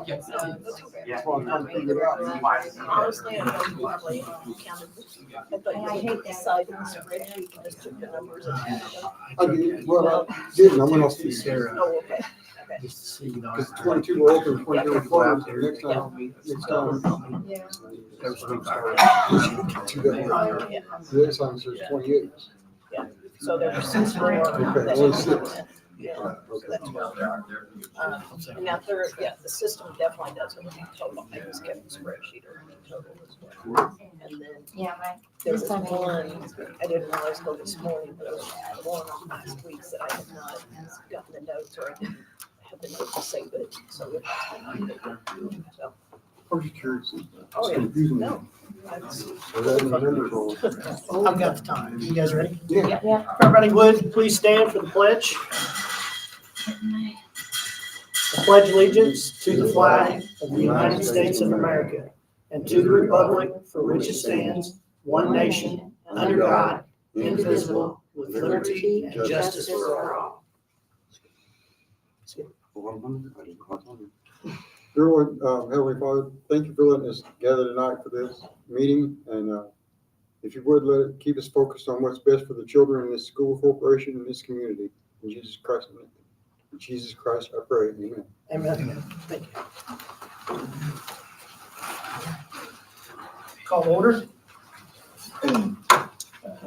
That's okay. Yeah. Honestly, I don't probably counted. I thought you hate the side of the spreadsheet and just took the numbers and added them. I did, well, I didn't, I went off to Sarah. Oh, okay. Just to see, you know. Because 22 were open, 22 were closed, and next time, Yeah. this time says 28. So there were 6 more. Okay, that only didn't 6. come in. Yeah, so that's what they are. And now the system definitely doesn't have total. I just kept the spreadsheet or total as well. And then Yeah, there was one, I didn't realize till this morning, but there was one on last week's that I had not gotten the notes or I didn't have the note to save it. So it has been updated. So, I'm just curious. oh, yeah. Confusing me. No. That's- So that in the numbers roll. I've got the time. You guys ready? Yeah. yeah. Everybody would please stand for the pledge. I pledge allegiance to the flag of the United States of America and to the republic for which it stands, one nation, under God, indivisible, with liberty and justice for all. Dear Lord, Heavenly Father, thank you for letting us gather tonight for this meeting. And if you would, let it keep us focused on what's best for the children in this school corporation and this community. In Jesus Christ, I pray. Amen. Amen. Thank you. Call order.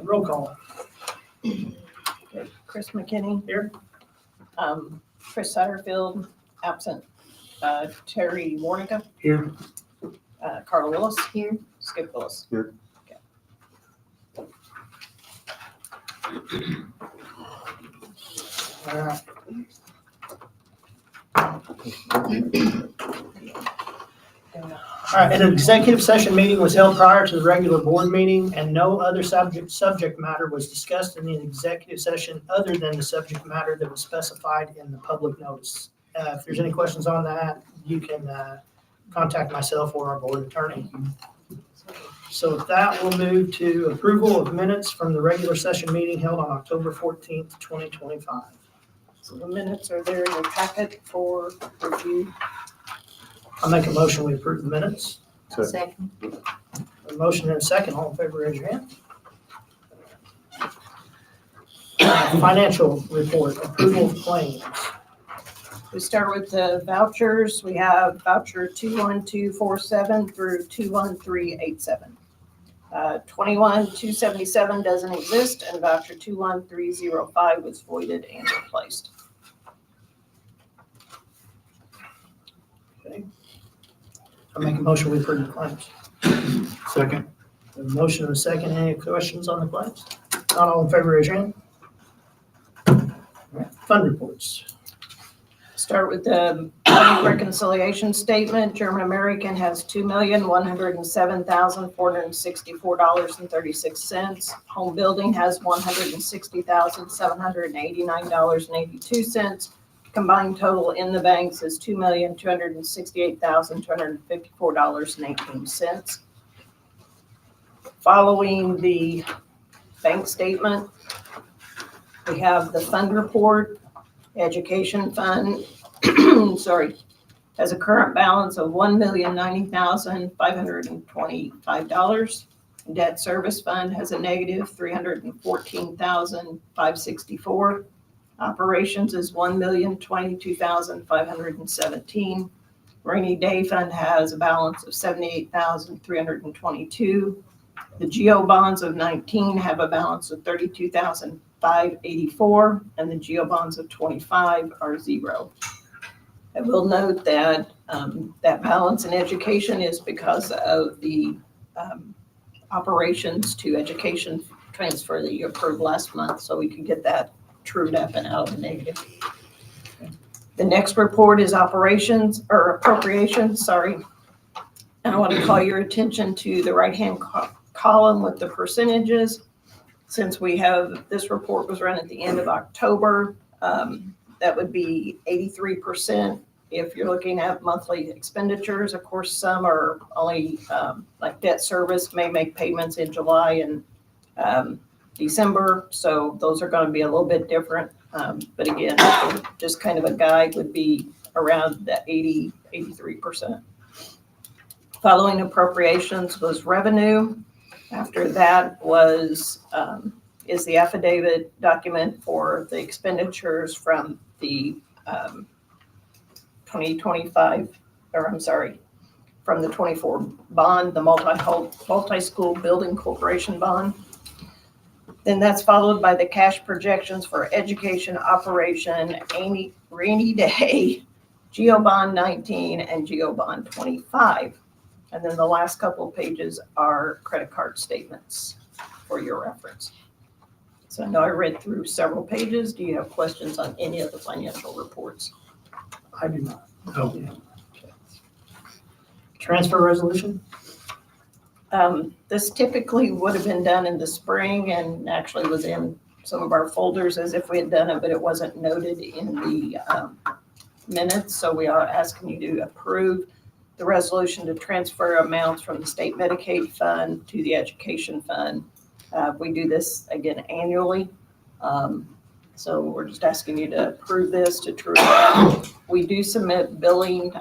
Roll call. Chris McKinney. Here. Chris Satterfield, absent. Terry Warnica, Here. Carla Willis, Here. Skip Willis. Here. Okay. All right. All right, an executive session meeting was held prior to the regular board meeting, and no other subject matter was discussed in the executive session other than the subject matter that was specified in the public notice. If there's any questions on that, you can contact myself or our board attorney. So with that, we'll move to approval of minutes from the regular session meeting held on October 14th, 2025. So the minutes are there in your packet for review. I'll make a motion, we approve the minutes. Second. A motion and a second, all in favor, raise your hand. Financial report, approval of claims. We start with the vouchers. We have voucher 21247 through 21387. 21277 doesn't exist, and voucher 21305 was voided and replaced. Okay. I'll make a motion, we approve the claims. Second. A motion and a second, any questions on the claims? Not all in favor, raise your hand. All right, fund reports. Start with the bank reconciliation statement. German American has $2,107,464.36. Home Building has $160,789.82. Combined total in the banks is $2,268,254.18. Following the bank statement, we have the fund report. Education fund, has a current balance of $1,090,525. Debt service fund has a negative $314,564. Operations is $1,022,517. Rainy day fund has a balance of $78,322. The GO bonds of 19 have a balance of $32,584, and the GO bonds of 25 are 0. I will note that that balance in education is because of the operations to education transfer that you approved last month, so we could get that trued up and out of the negative. The next report is operations or appropriations, sorry. And I want to call your attention to the right-hand column with the percentages. Since we have, this report was run at the end of October, that would be 83%. If you're looking at monthly expenditures, of course, some are only like debt service may make payments in July and December. So those are going to be a little bit different. But again, just kind of a guide would be around the 83%. Following appropriations was revenue. After that was, is the affidavit document for the expenditures from the 2025, or I'm sorry, from the 24 bond, the multi-school building corporation bond. Then that's followed by the cash projections for education operation, rainy day, GO Bond 19 and GO Bond 25. And then the last couple of pages are credit card statements for your reference. So I know I read through several pages. Do you have questions on any of the financial reports? I do not. No. Transfer resolution? This typically would have been done in the spring and actually was in some of our folders as if we had done it, but it wasn't noted in the minutes. So we are asking you to approve the resolution to transfer amounts from the state Medicaid fund to the education fund. We do this again annually. So we're just asking you to approve this to true up. We do submit billing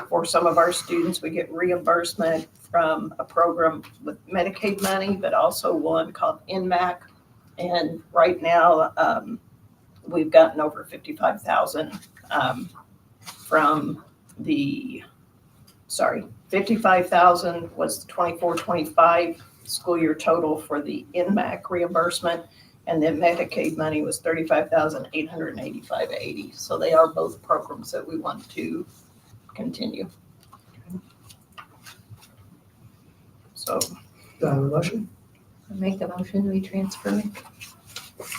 for some of our students. We get reimbursement from a program with Medicaid money, but also one called NMAC. And right now, we've gotten over 55,000 from the, 55,000 was the 24-25 school year total for the NMAC reimbursement. And then Medicaid money was $35,885.80. So they are both programs that we want to continue. So, Do I have a motion? Make the motion, we transfer it.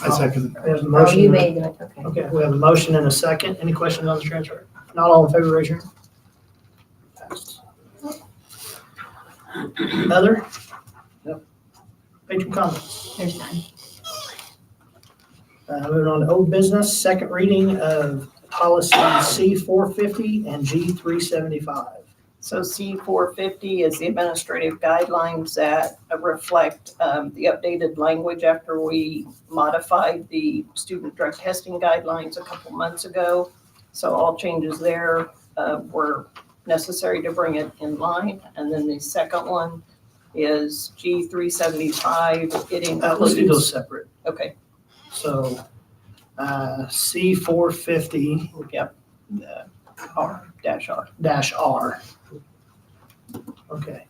I second. We have a Oh, motion. you made it, okay. Okay, we have a motion and a second. Any questions on the transfer? Not all in favor, raise your hand. Passed. Other? Yep. Patron comments. There's none. Moving on to old business, second reading of policy C450 and G375. so C450 is the administrative guidelines that reflect the updated language after we modified the student drug testing guidelines a couple months ago. So all changes there were necessary to bring it in line. And then the second one is G375. It includes. Let's do those separate. Okay, So C450 yep, the R. dash R. Okay.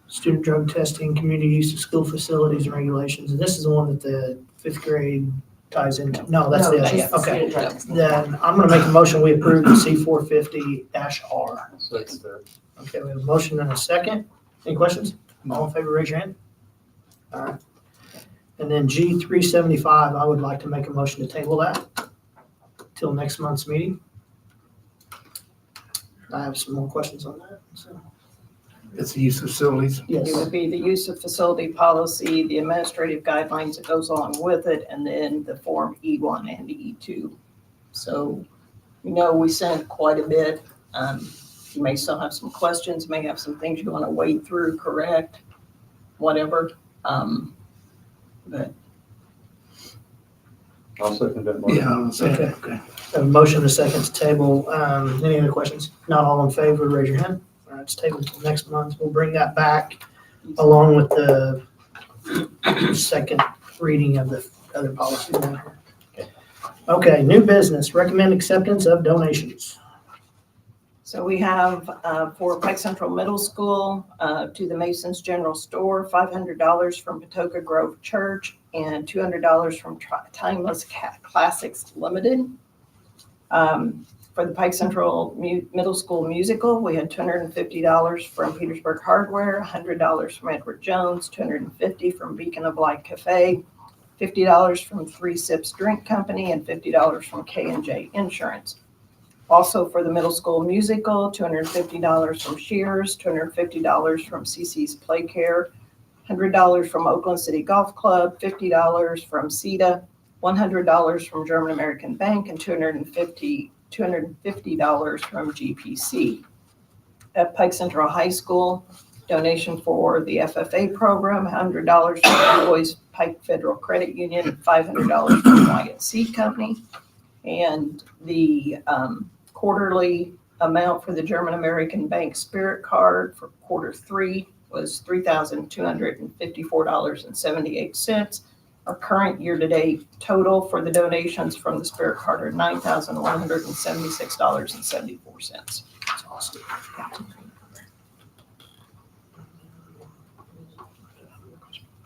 Student drug testing, community use of school facilities and regulations. And this is the one that the fifth grade ties into. No, that's the just other. Okay. student drugs. Then I'm going to make a motion. We approve the C450 dash R. Second that. Okay, we have a motion and a second. Any questions? All in favor, raise your hand. All right. And then G375, I would like to make a motion to table that till next month's meeting. I have some more questions on that, so. It's the use of facilities. Yes. It would be the use of facility policy, the administrative guidelines that goes along with it, and then the Form E1 and E2. So, we sent quite a bit. You may still have some questions, may have some things you want to wade through, correct, whatever. But I'll second that motion. Yeah, I'll second. Okay. A motion and a second to table. Any other questions? Not all in favor, raise your hand. All right, it's tabled until next month. We'll bring that back along with the second reading of the other policy. Okay, new business, recommend acceptance of donations. So we have for Pike Central Middle School to the Masons General Store, $500 from Patoka Grove Church and $200 from Timeless Classics Limited. For the Pike Central Middle School Musical, we had $250 from Petersburg Hardware, $100 from Edward Jones, $250 from Beacon of Light Cafe, $50 from Three Sips Drink Company, and $50 from K&J Insurance. Also for the middle school musical, $250 from Shears, $250 from CC's Play Care, $100 from Oakland City Golf Club, $50 from CETA, $100 from German American Bank, and $250 from GPC. At Pike Central High School, donation for the FFA program, $100 from the Boys Pike Federal Credit Union, and $500 from YSC Company. And the quarterly amount for the German American Bank Spirit Card for Q3 was $3,254.78. Our current year-to-date total for the donations from the Spirit Card are $9,176.74. That's awesome.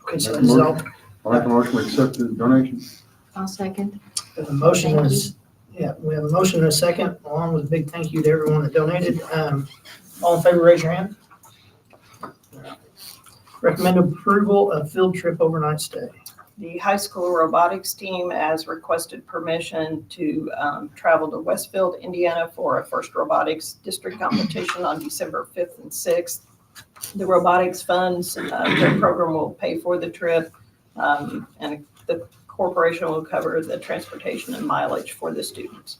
Okay, so this is all, I'll make a motion to accept the donation. I'll second. the motion Thank is, yeah, we have a motion and a second, along with a big thank you to everyone that donated. All in favor, raise your hand. Recommend approval of field trip overnight stay. The high school robotics team has requested permission to travel to Westfield, Indiana for a first robotics district competition on December 5th and 6th. The robotics funds, their program will pay for the trip, and the corporation will cover the transportation and mileage for the students.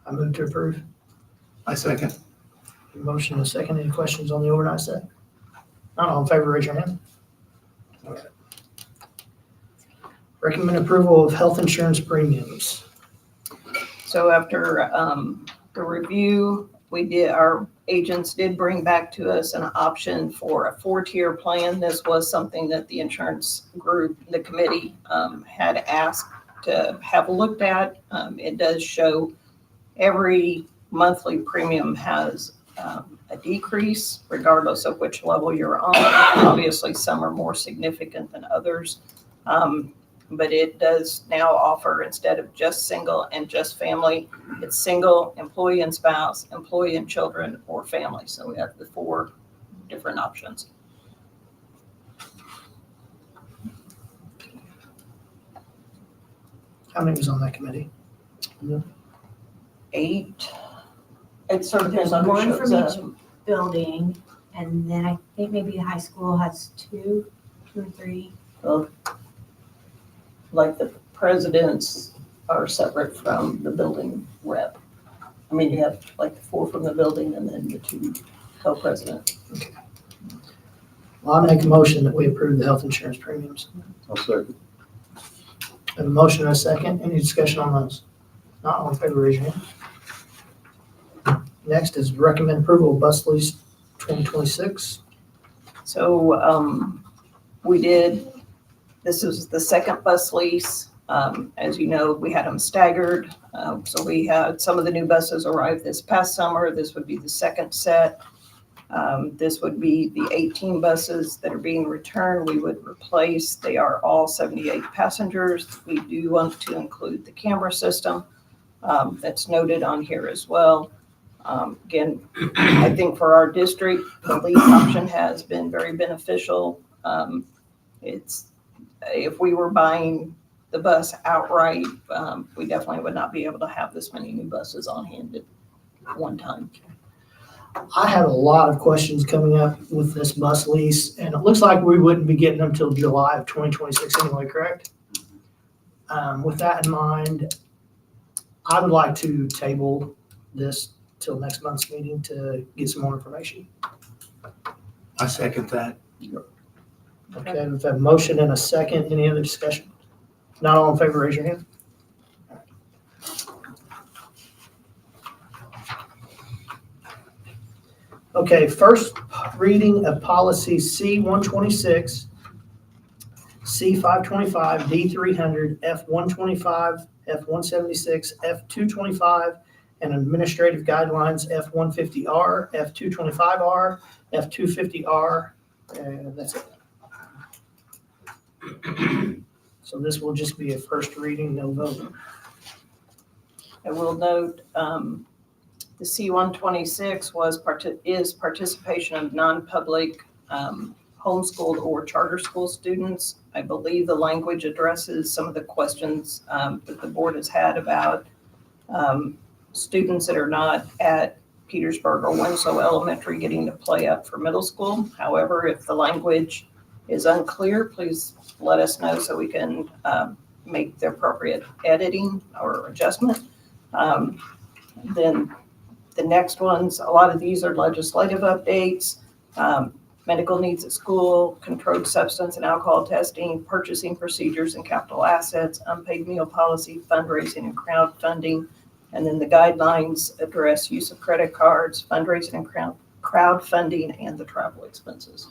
I move to approve. I second. Motion and a second. Any questions on the overnight stay? Not all in favor, raise your hand. Okay. Recommend approval of health insurance premiums. So after the review, our agents did bring back to us an option for a 4-tier plan. This was something that the insurance group, the committee, had asked to have looked at. It does show every monthly premium has a decrease regardless of which level you're on. Obviously, some are more significant than others. But it does now offer, instead of just single and just family, it's single, employee and spouse, employee and children, or family. So we have the 4 different options. How many was on that committee? 8. It sort of There's depends on one who from shows each up. building, and then I think maybe the high school has 2 or 3. Like the presidents are separate from the building rep. I mean, you have like the 4 from the building and then the 2 co-presidents. Well, I make a motion that we approve the health insurance premiums. I'll second. Have a motion and a second. Any discussion on those? Not all in favor, raise your hand. Next is recommend approval of bus lease 2026. So this is the second bus lease. As you know, we had them staggered. So we had some of the new buses arrive this past summer. This would be the second set. This would be the 18 buses that are being returned. We would replace. They are all 78 passengers. We do want to include the camera system. That's noted on here as well. Again, I think for our district, the lease option has been very beneficial. If we were buying the bus outright, we definitely would not be able to have this many new buses on hand at one time. I have a lot of questions coming up with this bus lease, and it looks like we wouldn't be getting them till July of 2026 anyway, correct? With that in mind, I would like to table this till next month's meeting to get some more information. I second that. Okay, we've had a motion and a second. Any other discussion? Not all in favor, raise your hand. Okay, first reading of policy C-126, C-525, D-300, F-125, F-176, F-225, and administrative guidelines F-150R, F-225R, F-250R, and that's it. So this will just be a first reading, no vote. I will note, the C-126 is participation of non-public homeschooled or charter school students. I believe the language addresses some of the questions that the board has had about students that are not at Petersburg or Winslow Elementary getting to play up for middle school. However, if the language is unclear, please let us know so we can make the appropriate editing or adjustment. Then the next ones, a lot of these are legislative updates, medical needs at school, controlled substance and alcohol testing, purchasing procedures and capital assets, unpaid meal policy, fundraising and crowdfunding, And then the guidelines address use of credit cards, fundraising and crowdfunding, and the travel expenses.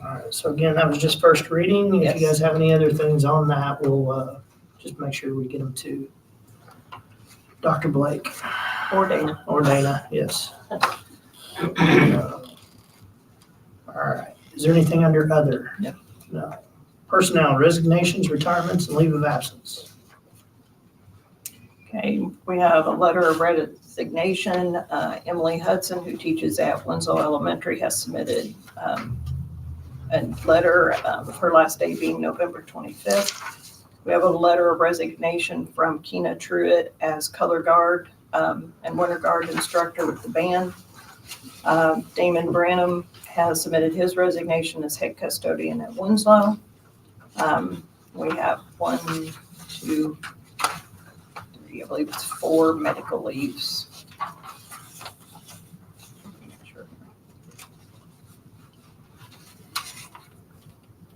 All right, so again, that was just first reading. If you Yes. guys have any other things on that, we'll just make sure we get them to Dr. Blake Or Dana. or Dana, yes. All right, is there anything under other? No. No. Personnel, resignations, retirements, and leave of absence. Okay, we have a letter of resignation. Emily Hudson, who teaches at Winslow Elementary, has submitted a letter with her last day being November 25th. We have a letter of resignation from Keena Truitt as color guard and winter guard instructor with the band. Damon Branham has submitted his resignation as head custodian at Winslow. We have 1, 2, 3, I believe it's 4 medical leaves.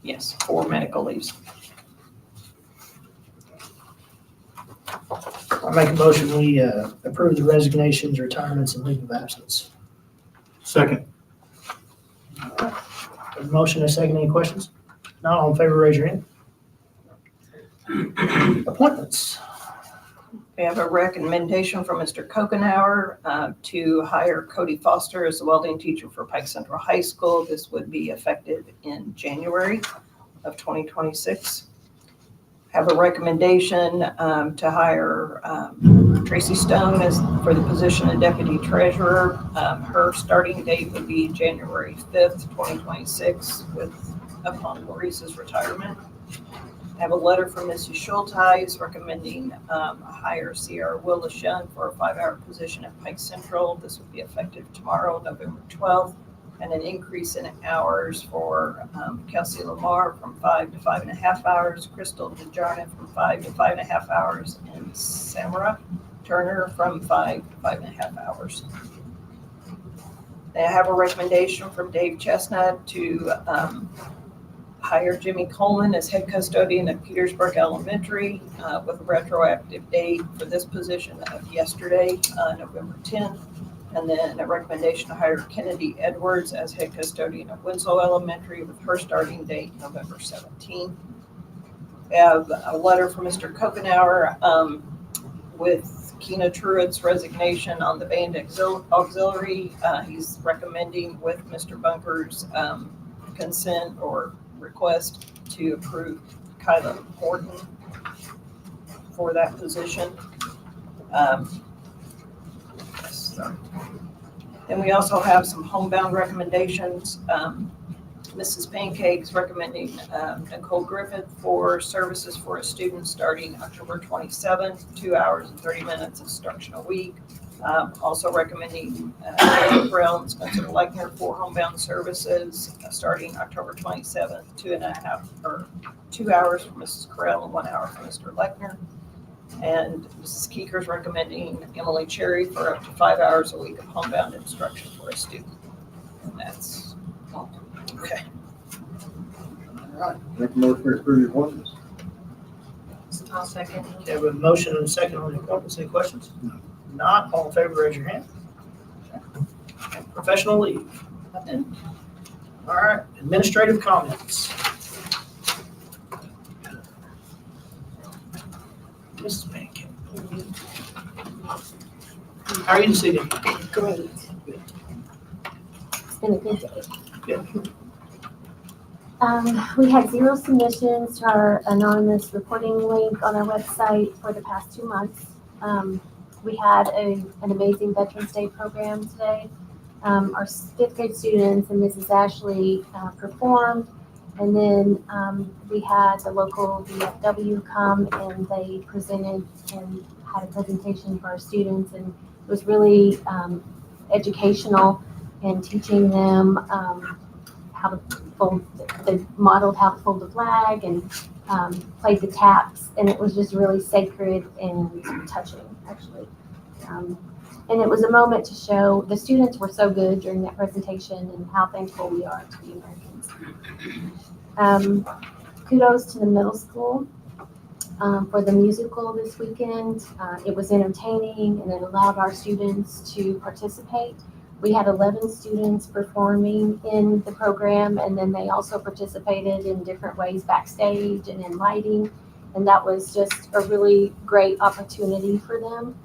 Yes, 4 medical leaves. I make a motion, we approve the resignations, retirements, and leave of absence. Second. A motion, a second, any questions? Not all in favor, raise your hand. Appointments. We have a recommendation from Mr. Kokenauer to hire Cody Foster as the welding teacher for Pike Central High School. This would be effective in January of 2026. Have a recommendation to hire Tracy Stone for the position of deputy treasurer. Her starting date would be January 5th, 2026, upon Maurice's retirement. I have a letter from Mrs. Schulteis recommending hire Sierra Willis-Young for a 5-hour position at Pike Central. This would be effective tomorrow, November 12th, and an increase in hours for Kelsey Lamar from 5 to 5.5 hours, Crystal DeJarna from 5 to 5.5 hours, and Samara Turner from 5 to 5.5 hours. I have a recommendation from Dave Chestnut to hire Jimmy Coleman as head custodian at Petersburg Elementary with a retroactive date for this position of yesterday, November 10th. And then a recommendation to hire Kennedy Edwards as head custodian at Winslow Elementary with her starting date November 17th. We have a letter from Mr. Kokenauer with Keena Truitt's resignation on the band auxiliary. He's recommending with Mr. Bunker's consent or request to approve Kyla Horton for that position. Then we also have some homebound recommendations. Mrs. Pancake's recommending Nicole Griffith for services for a student starting October 27th, 2 hours and 30 minutes instruction a week. Also recommending Brown and Spencer Lechner for homebound services starting October 27th, 2 hours for Mrs. Carell and 1 hour for Mr. Lechner. And Mrs. Keeker's recommending Emily Cherry for up to 5 hours a week of homebound instruction for a student. And that's all. Okay. All right, make a motion to approve the appointments. I'll second. Okay, we have a motion and a second on the appointments. Any questions? Not all in favor, raise your hand. Professional leave. Nothing. All right, administrative comments. Mrs. Pancake. How are you this evening? Great. It's been a good day. Good. We had 0 submissions to our anonymous reporting link on our website for the past 2 months. We had an amazing Veterans Day program today. Our 5th grade students and Mrs. Ashley performed. And then we had the local VFW come and they presented and had a presentation for our students. And it was really educational and teaching them how to fold. They modeled how to fold the flag and played the taps. And it was just really sacred and touching, actually. And it was a moment to show the students were so good during that presentation and how thankful we are to be Americans. Kudos to the middle school. for the musical this weekend. It was entertaining and it allowed our students to participate. We had 11 students performing in the program, and then they also participated in different ways backstage and in lighting. And that was just a really great opportunity for them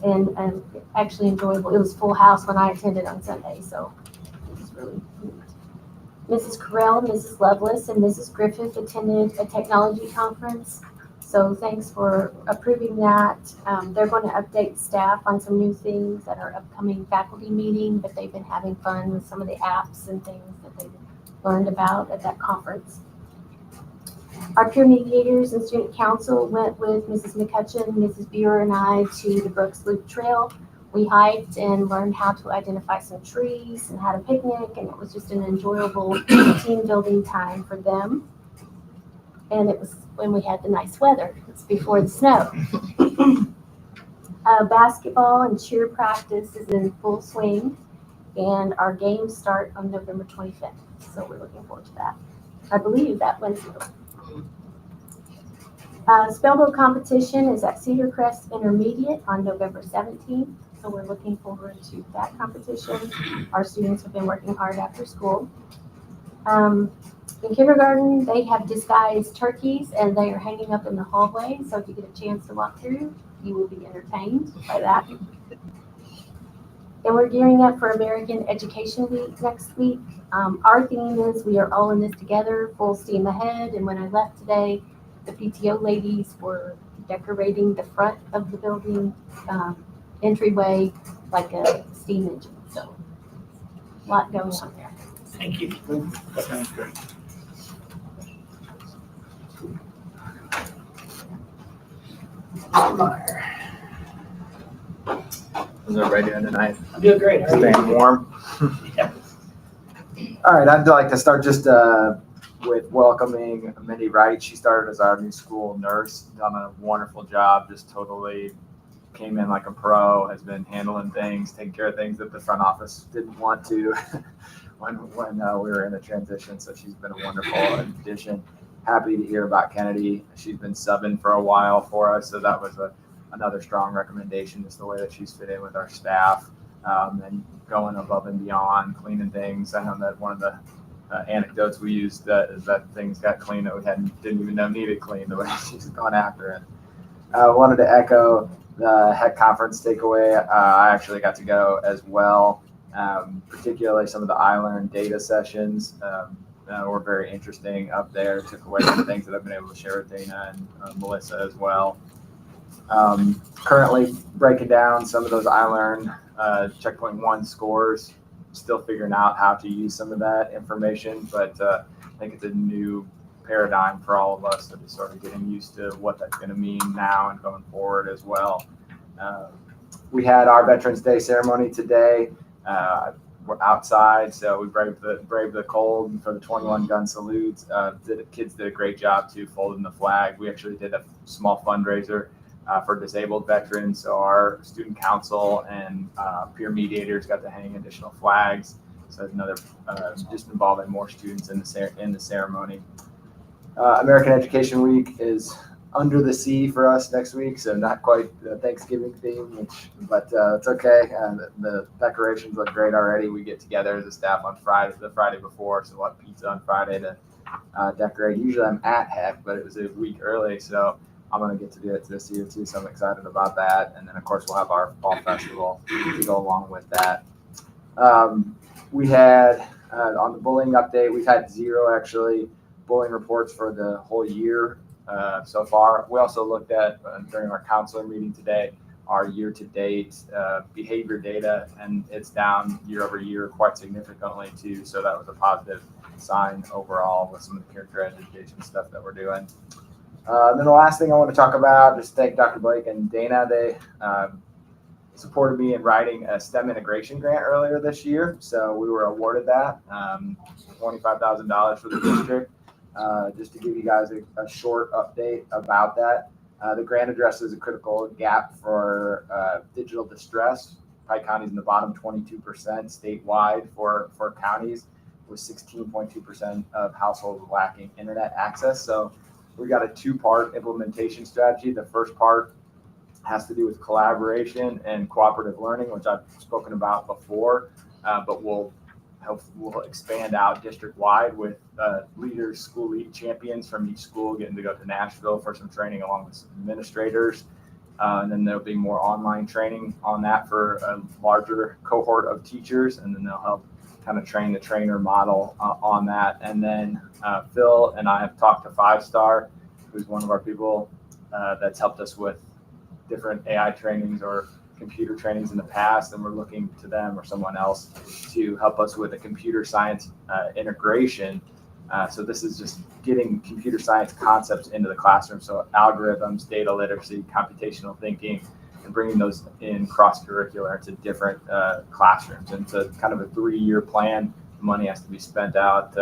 and actually enjoyable. It was full house when I attended on Sunday, so it was really neat. Mrs. Carell, Mrs. Lovelace, and Mrs. Griffith attended a technology conference. So thanks for approving that. They're going to update staff on some new things at our upcoming faculty meeting, but they've been having fun with some of the apps and things that they've learned about at that conference. Our peer mediators and student council went with Mrs. McCutcheon, Mrs. Buer, and I to the Brooks Loop Trail. We hiked and learned how to identify some trees and had a picnic, and it was just an enjoyable team building time for them. And it was when we had the nice weather. It's before the snow. Basketball and cheer practice is in full swing, and our games start on November 25th. So we're looking forward to that. I believe that Wednesday. Spell Bowl competition is at Cedar Crest Intermediate on November 17th. So we're looking forward to that competition. Our students have been working hard after school. In kindergarten, they have disguised turkeys and they are hanging up in the hallway. So if you get a chance to walk through, you will be entertained by that. And we're gearing up for American Education Week next week. Our theme is we are all in this together, full steam ahead. And when I left today, the PTO ladies were decorating the front of the building entryway like a steam engine. So a lot going on there. Thank you. Sounds great. Mr. Meyer. How's everybody doing tonight? I'm doing great. How are you? Staying warm? Yeah. All right, I'd like to start just with welcoming Mindy Wright. She started as our new school nurse, done a wonderful job, just totally came in like a pro, has been handling things, taking care of things that the front office didn't want to when we were in a transition. So she's been a wonderful addition. Happy to hear about Kennedy. She's been subbing for a while for us, so that was another strong recommendation, just the way that she's fit in with our staff and going above and beyond, cleaning things. I know that one of the anecdotes we used is that things got clean that we didn't even know needed clean, the way she's gone after it. Wanted to echo the HEC conference takeaway. I actually got to go as well, particularly some of the iLearn data sessions were very interesting up there. Took away some things that I've been able to share with Dana and Melissa as well. Currently breaking down some of those iLearn Checkpoint 1 scores, still figuring out how to use some of that information, but I think it's a new paradigm for all of us that is sort of getting used to what that's going to mean now and going forward as well. We had our Veterans Day ceremony today. We're outside, so we braved the cold for the 21 gun salutes. The kids did a great job too, folding the flag. We actually did a small fundraiser for disabled veterans. So our student council and peer mediators got to hang additional flags. So another just involving more students in the ceremony. American Education Week is under the sea for us next week, so not quite the Thanksgiving theme, but it's okay. The decorations look great already. We get together as a staff on the Friday before, so we'll have pizza on Friday to decorate. Usually I'm at HEC, but it was a week early, so I'm going to get to do it this year too, so I'm excited about that. And then, of course, we'll have our fall festival to go along with that. We had, on the bullying update, we've had 0 actually bullying reports for the whole year so far. We also looked at, during our counselor meeting today, our year-to-date behavior data, and it's down year over year quite significantly too, so that was a positive sign overall with some of the character education stuff that we're doing. Then the last thing I want to talk about, just thank Dr. Blake and Dana. They supported me in writing a STEM integration grant earlier this year. So we were awarded that, $25,000 for the district. Just to give you guys a short update about that. The grant addresses a critical gap for digital distress. Pike County's in the bottom 22% statewide for counties, with 16.2% of households lacking internet access. So We got a two-part implementation strategy. The first part has to do with collaboration and cooperative learning, which I've spoken about before, but we'll expand out district-wide with leaders, school lead champions from each school getting to go to Nashville for some training along with some administrators. And then there'll be more online training on that for a larger cohort of teachers, and then they'll help kind of train the trainer model on that. And then Phil and I have talked to 5-Star, who's one of our people that's helped us with different AI trainings or computer trainings in the past, and we're looking to them or someone else to help us with a computer science integration. So this is just getting computer science concepts into the classroom. So algorithms, data literacy, computational thinking, and bringing those in cross-curricular into different classrooms. And it's kind of a 3-year plan. The money has to be spent out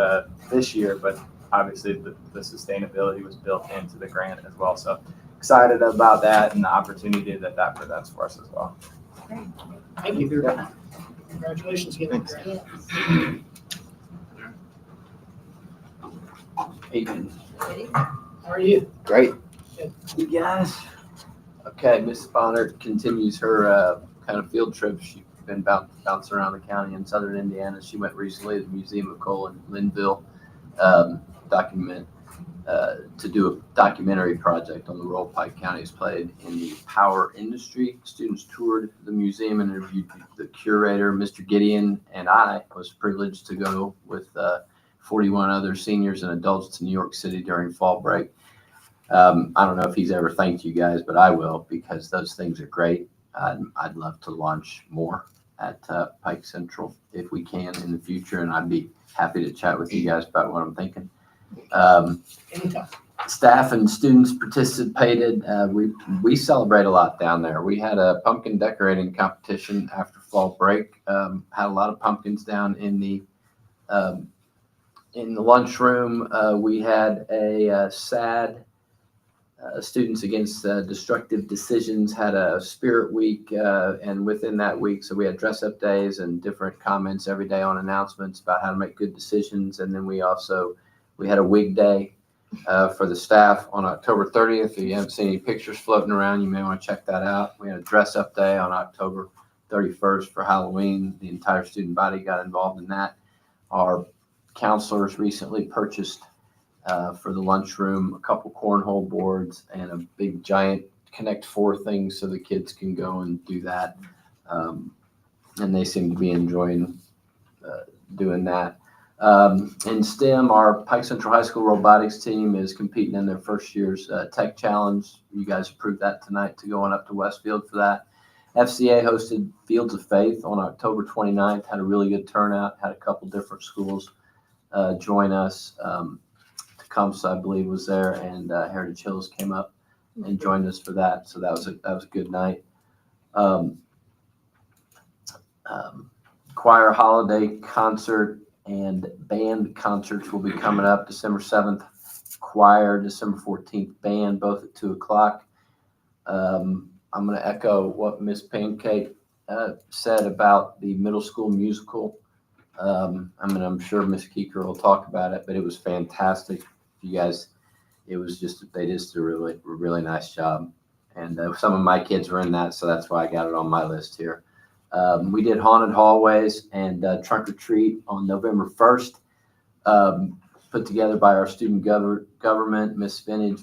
this year, but obviously the sustainability was built into the grant as well. So excited about that and the opportunity that presents for us as well. Thank you. Congratulations again. Thanks. Evening. How are you? Great. Good. You guys? Okay, Miss Bonner continues her kind of field trip. She's been bouncing around the county in southern Indiana. She went recently to the Museum of Coal in Linville to do a documentary project on the role Pike County has played in the power industry. Students toured the museum and interviewed the curator, Mr. Gideon, and I was privileged to go with 41 other seniors and adults to New York City during fall break. I don't know if he's ever thanked you guys, but I will, because those things are great. I'd love to launch more at Pike Central if we can in the future, and I'd be happy to chat with you guys about what I'm thinking. Anytime. Staff and students participated. We celebrate a lot down there. We had a pumpkin decorating competition after fall break. Had a lot of pumpkins down in the lunchroom. We had a SAD, Students Against Destructive Decisions, had a spirit week, and within that week, so we had dress-up days and different comments every day on announcements about how to make good decisions. And then we had a wig day for the staff on October 30th. If you haven't seen any pictures floating around, you may want to check that out. We had a dress-up day on October 31st for Halloween. The entire student body got involved in that. Our counselors recently purchased for the lunchroom a couple cornhole boards and a big giant Connect 4 thing so the kids can go and do that. And they seem to be enjoying doing that. In STEM, our Pike Central High School robotics team is competing in their first year's tech challenge. You guys approved that tonight to go on up to Westfield for that. FCA hosted Fields of Faith on October 29th, had a really good turnout, had a couple different schools join us. Tecumseh, I believe, was there, and Heritage Hills came up and joined us for that. So that was a good night. Choir holiday concert and band concerts will be coming up December 7th. Choir, December 14th, band, both at 2:00. I'm going to echo what Miss Pancake said about the middle school musical. I'm sure Miss Keeker will talk about it, but it was fantastic. You guys, they just did a really nice job. And some of my kids were in that, so that's why I got it on my list here. We did Haunted Hallways and Trunk or Treat on November 1st, put together by our student government, Miss Spinach,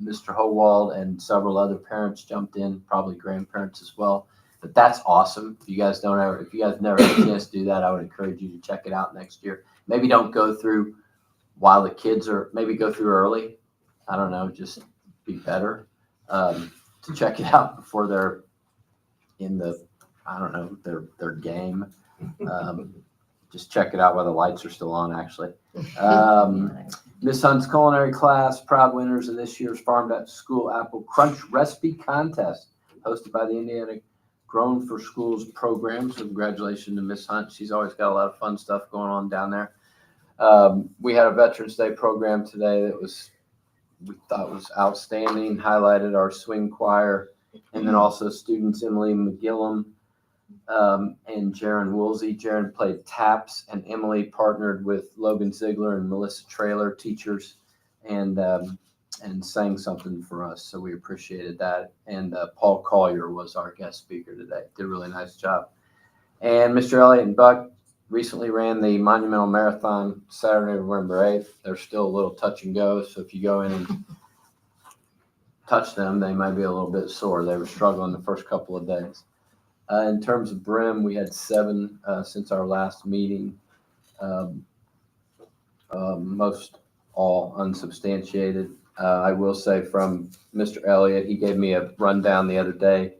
Mr. Howald, and several other parents jumped in, probably grandparents as well. But that's awesome. If you guys never had a chance to do that, I would encourage you to check it out next year. Maybe don't go through while the kids are, maybe go through early. I don't know, just be better to check it out before they're in their game. Just check it out while the lights are still on, actually. Miss Hunt's culinary class, proud winners of this year's Farm to School Apple Crunch Recipe Contest, hosted by the Indiana Grown for Schools program. So congratulations to Miss Hunt. She's always got a lot of fun stuff going on down there. We had a Veterans Day program today that we thought was outstanding, highlighted our swing choir, and then also students Emily McGillum and Jaron Woolsey. Jaron played taps, and Emily partnered with Logan Ziegler and Melissa Traylor, teachers, and and sang something for us. So we appreciated that. And Paul Collier was our guest speaker today. Did a really nice job. And Mr. Elliott and Buck recently ran the Monumental Marathon Saturday, November 8th. They're still a little touch and go. So if you go in and touch them, they might be a little bit sore. They were struggling the first couple of days. In terms of brim, we had 7 since our last meeting. Most all unsubstantiated. I will say from Mr. Elliott, he gave me a rundown the other day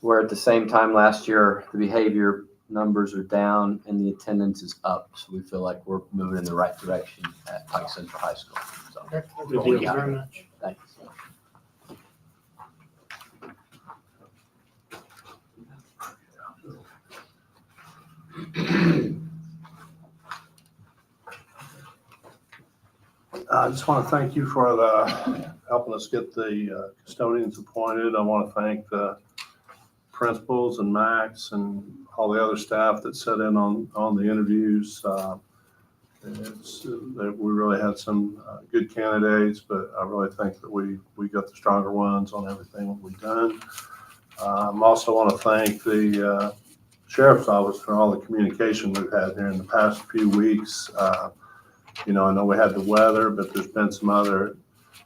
where at the same time last year, the behavior numbers are down and the attendance is up. So we feel like we're moving in the right direction at Pike Central High School. So Thank you very much. thanks. I just want to thank you for helping us get the custodians appointed. I want to thank the principals and Max and all the other staff that sat in on the interviews. We really had some good candidates, but I really think that we got the stronger ones on everything that we've done. I also want to thank the Sheriff's Office for all the communication we've had here in the past few weeks. I know we had the weather, but there's been some other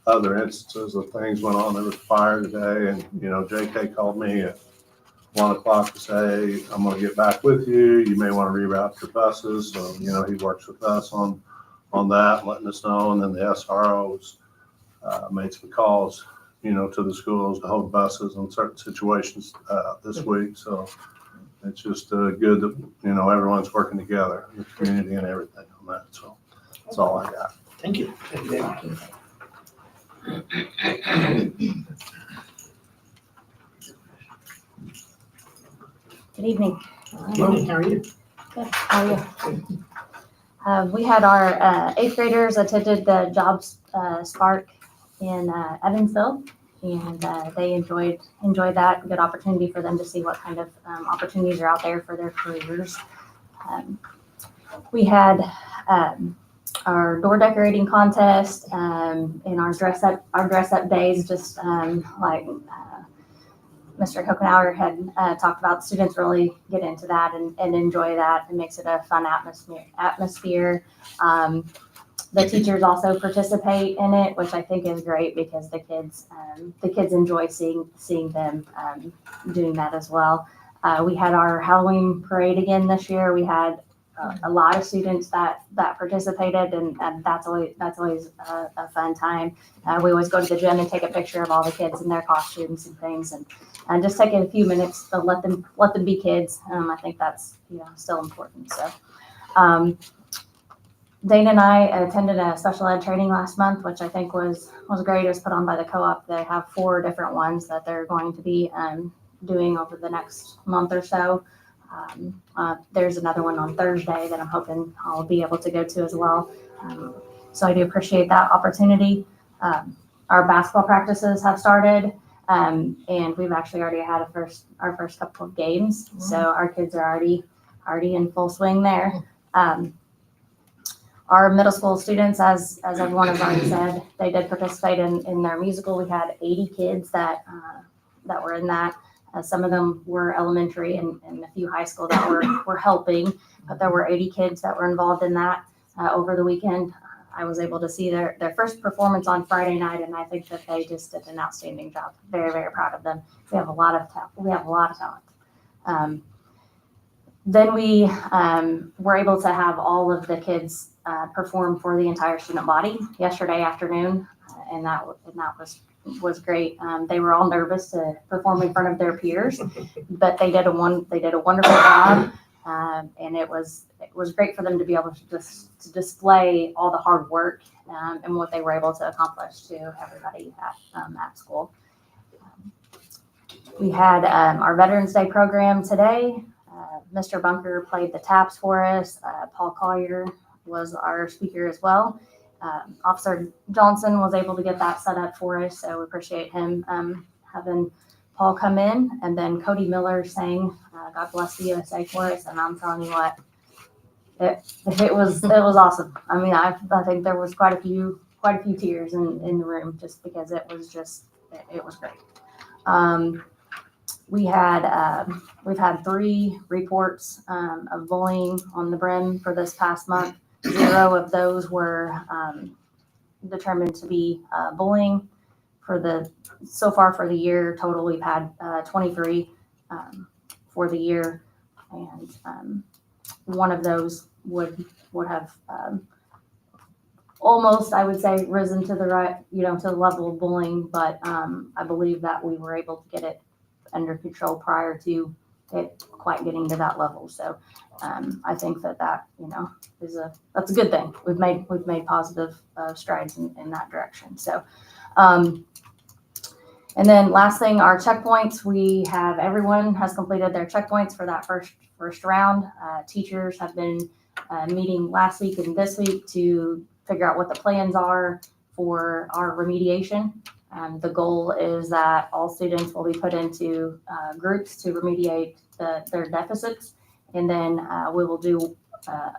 instances of things went on. There was fire today, and JK called me at 1 o'clock to say, I'm going to get back with you. You may want to reroute your buses. So, he works with us on that, letting us know. And then the SROs made some calls, to the schools to hold buses in certain situations this week. So it's just good that, everyone's working together, the community and everything on that. So that's all I got. Thank you. Good evening. Morning, how are you? Good. How are you? We had our 8th graders attended the Jobs Spark in Evansville, and they enjoyed that. Good opportunity for them to see what kind of opportunities are out there for their careers. We had our door decorating contest and our dress up days, just like Mr. Hokenauer had talked about. Students really get into that and enjoy that. It makes it a fun atmosphere. The teachers also participate in it, which I think is great because the kids enjoy seeing them doing that as well. We had our Halloween parade again this year. We had a lot of students that participated, and that's always a fun time. We always go to the gym and take a picture of all the kids in their costumes and things, and just taking a few minutes to let them be kids. I think that's still important. So Dana and I attended a special ed training last month, which I think was great. It was put on by the co-op. They have 4 different ones that they're going to be doing over the next month or so. There's another one on Thursday that I'm hoping I'll be able to go to as well. So I do appreciate that opportunity. Our basketball practices have started, and we've actually already had our first couple of games. So our kids are already in full swing there. Our middle school students, as everyone has already said, they did participate in their musical. We had 80 kids that were in that. Some of them were elementary and a few high school that were helping, but there were 80 kids that were involved in that over the weekend. I was able to see their first performance on Friday night, and I think that they just did an outstanding job. Very, very proud of them. We have a lot of talent. Then we were able to have all of the kids perform for the entire student body yesterday afternoon, and that was great. They were all nervous to perform in front of their peers, but they did a wonderful job, and it was great for them to be able to display all the hard work and what they were able to accomplish to everybody at school. We had our Veterans Day program today. Mr. Bunker played the taps for us. Paul Collier was our speaker as well. Officer Johnson was able to get that set up for us, so we appreciate him having Paul come in. And then Cody Miller sang God Bless the USA for us, and I'm telling you what, it was awesome. I mean, I think there was quite a few quite a few tears in the room just because it was great. We've had 3 reports of bullying on the Brim for this past month. 0 of those were determined to be bullying. So far for the year total, we've had 23 for the year, and one of those would have almost, I would say, risen to the right, to the level of bullying, but I believe that we were able to get it under control prior to it quite getting to that level. So I think that that's a good thing. We've made positive strides in that direction. So, and then last thing, our checkpoints. Everyone has completed their checkpoints for that first round. Teachers have been meeting last week and this week to figure out what the plans are for our remediation. The goal is that all students will be put into groups to remediate their deficits, and then we will do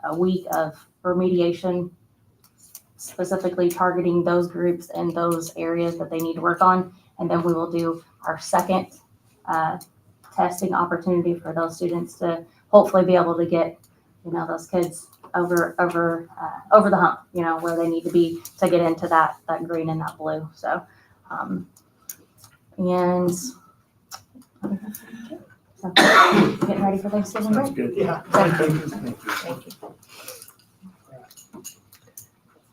a week of remediation, specifically targeting those groups and those areas that they need to work on, and then we will do our second testing opportunity for those students to hopefully be able to get those kids over the hump, where they need to be to get into that green and that blue. So. And so, getting ready for Thanksgiving Sounds break. good. Yeah. Thank you. Thank you.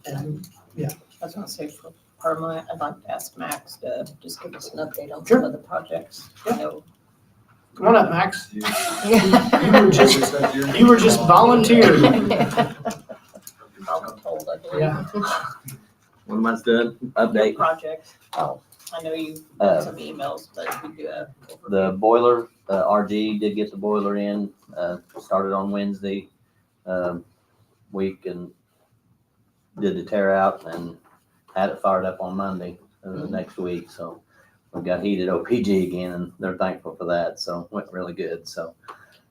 And I was gonna say for Parma, I'd like to ask Max to just give us an update on Sure. some of the projects. I know. come on up, Max. Yeah. You were just volunteered. Voluntold, I believe. Yeah. What am I doing? Your Update. project. Oh. I know you Uh, got some emails, but we do have. The boiler, RG did get the boiler in, started on Wednesday week and did the tear out and had it fired up on Monday of the next week. So we got heated OPG again, and they're thankful for that. So it went really good. So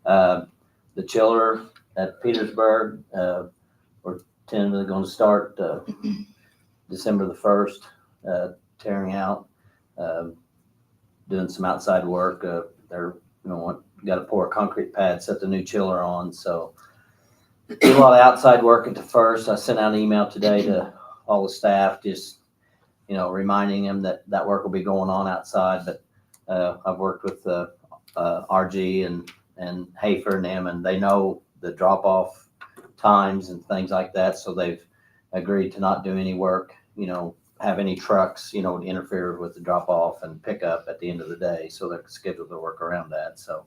the chiller at Petersburg, we're tentatively going to start December the 1st, tearing out, doing some outside work. They're got to pour a concrete pad, set the new chiller on. So did a lot of outside work at the first. I sent out an email today to all the staff, just reminding them that work will be going on outside. But I've worked with RG and Hafer and them, and they know the drop off times and things like that. So they've agreed to not do any work, have any trucks, to interfere with the drop off and pick up at the end of the day. So they're scheduled to work around that. So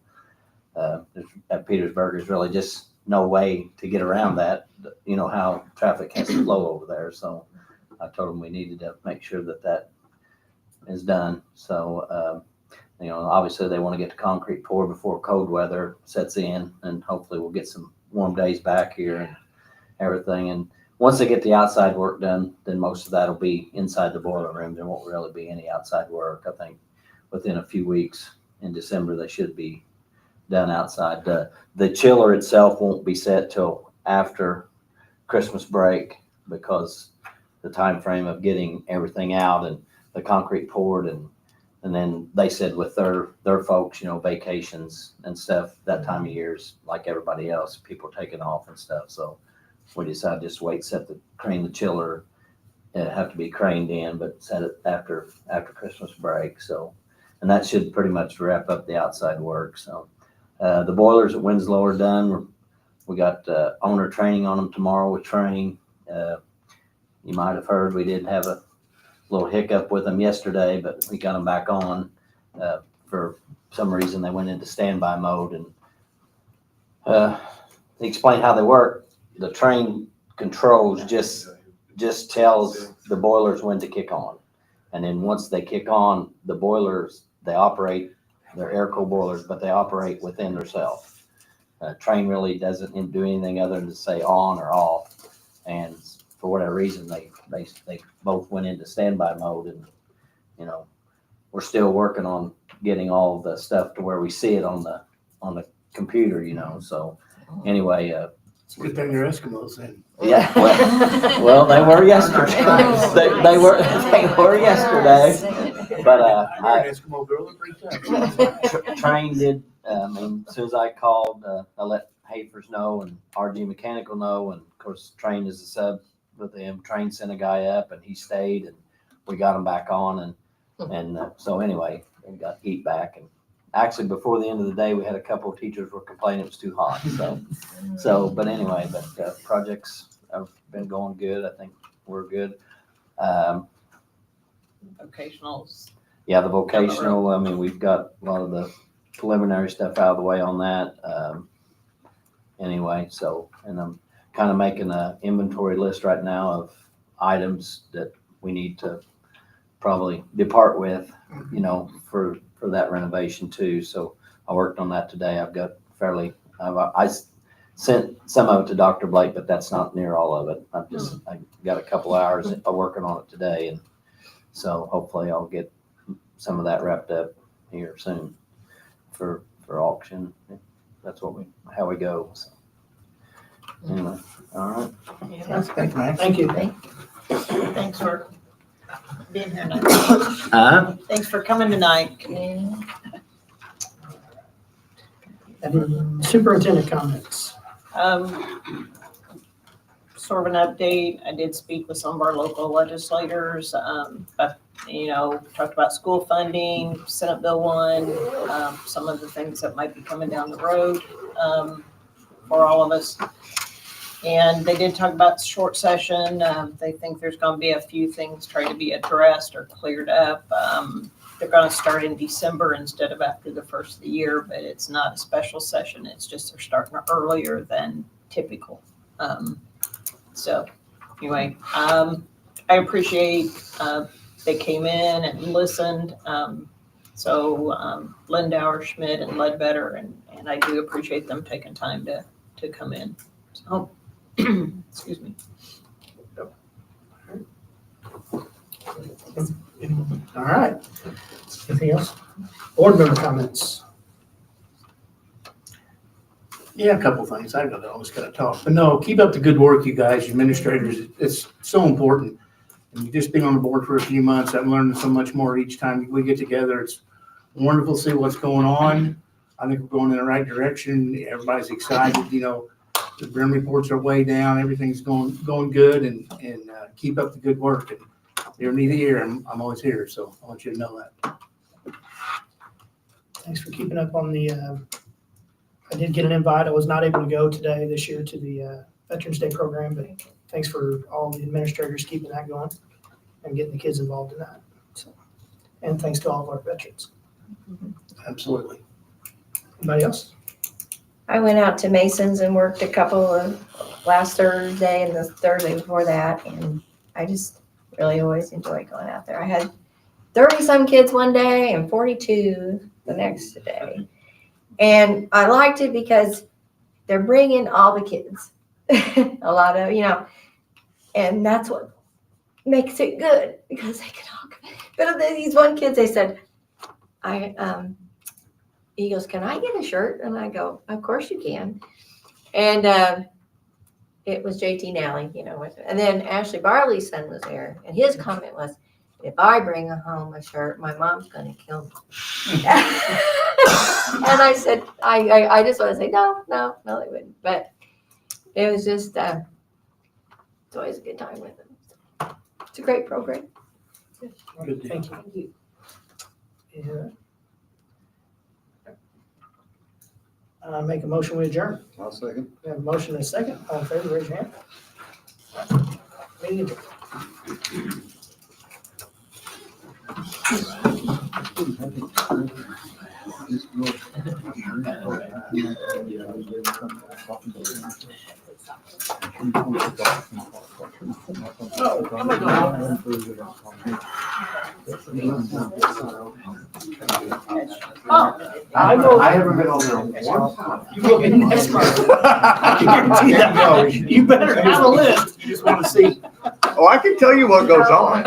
at Petersburg, there's really just no way to get around that, how traffic has to flow over there. So I told them we needed to make sure that is done. So, obviously they want to get the concrete poured before cold weather sets in, and hopefully we'll get some warm days back here and everything. And once they get the outside work done, then most of that will be inside the boiler room. There won't really be any outside work. I think within a few weeks in December, they should be done outside. The chiller itself won't be set till after Christmas break, because the time frame of getting everything out and the concrete poured, and then they said with their folks, vacations and stuff, that time of year is like everybody else, people taking off and stuff. So we decided just wait, crane the chiller, have to be craned in, but set it after Christmas break. So, and that should pretty much wrap up the outside work. So the boilers at Winslow are done. We got owner training on them tomorrow with Train. You might have heard we did have a little hiccup with them yesterday, but we got them back on. For some reason, they went into standby mode, and to explain how they work, the Train controls just tells the boilers when to kick on. And then once they kick on, the boilers, they operate, they're air-cooled boilers, but they operate within themselves. Train really doesn't do anything other than to say on or off. And for whatever reason, they both went into standby mode, and we're still working on getting all the stuff to where we see it on the computer. So anyway, It's a good thing they're Eskimos then. Yeah, well, they were yesterday. They were yesterday. But, I know an Eskimo girl, they're pretty tough. Train did, I mean, as soon as I called, I let Hafers know and RG Mechanical know, and of course, Train is a sub with them. Train sent a guy up and he stayed, and we got him back on, and so anyway, we got heat back, and actually before the end of the day, we had a couple of teachers were complaining it was too hot, but anyway, projects have been going good. I think we're good. Vocationals. Yeah, the vocational, I mean, we've got a lot of the preliminary stuff out of the way on that. Anyway, so, and I'm kind of making an inventory list right now of items that we need to probably depart with, for that renovation too. So I worked on that today. I've got I sent some of it to Dr. Blake, but that's not near all of it. I got a couple hours of working on it today, and so hopefully I'll get some of that wrapped up here soon for auction. That's how we go. So anyway, all right. Yeah. Thanks, Max. Thank you. Thanks for being here tonight. Thanks for coming tonight. And superintendent comments. Sort of an update. I did speak with some of our local legislators, but talked about school funding, Senate Bill 1, some of the things that might be coming down the road for all of us. And they did talk about the short session. They think there's going to be a few things trying to be addressed or cleared up. They're going to start in December instead of after the first of the year, but it's not a special session. It's just they're starting earlier than typical. So anyway, I appreciate they came in and listened. So Lindauer, Schmidt, and Ledbetter, and I do appreciate them taking time to come in. So, excuse me. All right. Anything else? Board member comments. Yeah, a couple things. I know I always gotta talk, but no, keep up the good work, you guys, you administrators. It's so important. And you've just been on the board for a few months. I'm learning so much more each time we get together. It's wonderful to see what's going on. I think we're going in the right direction. Everybody's excited, the Brim reports are way down. Everything's going good, and keep up the good work. And you're neither here. I'm always here, so I want you to know that. Thanks for keeping up on the, I did get an invite. I was not able to go today this year to the Veterans Day program, but thanks for all the administrators keeping that going and getting the kids involved in that. So, and thanks to all of our veterans. Absolutely. Anybody else? I went out to Mason's and worked a couple of last Thursday and the Thursday before that, and I just really always enjoy going out there. I had 30-some kids one day and 42 the next day. And I liked it because they're bringing all the kids, a lot of, and that's what makes it good because they can all come. But these one kids, they said, he goes, "Can I get a shirt?" And I go, "Of course you can." And it was JT Nally, and then Ashley Barley's son was there, and his comment was, "If I bring home a shirt, my mom's going to kill me." And I said, I just want to say, no, they wouldn't. But it was just, it's always a good time with them. It's a great program. Good deal. Thank you. Yeah. Make a motion, we adjourn. I'll second. We have a motion and a second. All in favor, raise your hand. Meeting adjourned. I haven't been on there one time. You will be next month. I guarantee that. You better have a list. You just want to see. Oh, I can tell you what goes on.